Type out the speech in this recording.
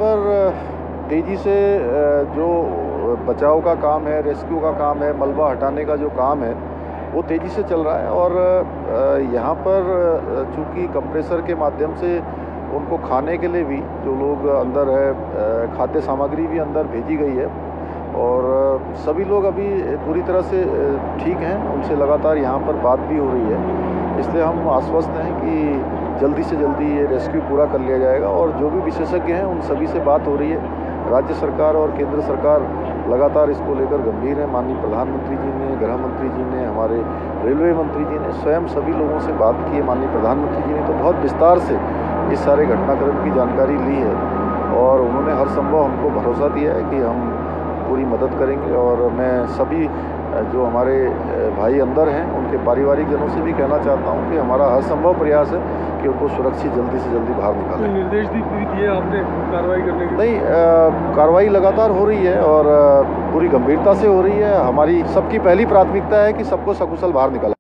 पर तेज़ी से जो बचाव का काम है, रेस्क्यू का काम है, मलबा हटाने का जो काम है वो तेज़ी से चल रहा है। और यहाँ पर चूँकि कंप्रेसर के माध्यम से उनको खाने के लिए भी जो लोग अंदर है, खाद्य सामग्री भी अंदर भेजी गई है और सभी लोग अभी पूरी तरह से ठीक हैं। उनसे लगातार यहाँ पर बात भी हो रही है, इसलिए हम आश्वस्त हैं कि जल्दी से जल्दी ये रेस्क्यू पूरा कर लिया जाएगा। और जो भी विशेषज्ञ हैं उन सभी से बात हो रही है। राज्य सरकार और केंद्र सरकार लगातार इसको लेकर गंभीर है। माननीय प्रधानमंत्री जी ने, गृह मंत्री जी ने, हमारे रेलवे मंत्री जी ने स्वयं सभी लोगों से बात की है। माननीय प्रधानमंत्री जी ने तो बहुत विस्तार से इस सारे घटनाक्रम की जानकारी ली है और उन्होंने हर संभव हमको भरोसा दिया है कि हम पूरी मदद करेंगे। और मैं सभी जो हमारे भाई अंदर हैं उनके पारिवारिक जनों से भी कहना चाहता हूं कि हमारा हर संभव प्रयास है कि उनको सुरक्षित जल्दी से जल्दी बाहर निकालें। निर्देश दिए आपने कार्रवाई करने के? नहीं, कार्रवाई लगातार हो रही है और पूरी गंभीरता से हो रही है। हमारी सबकी पहली प्राथमिकता है कि सबको सकुशल बाहर निकालें।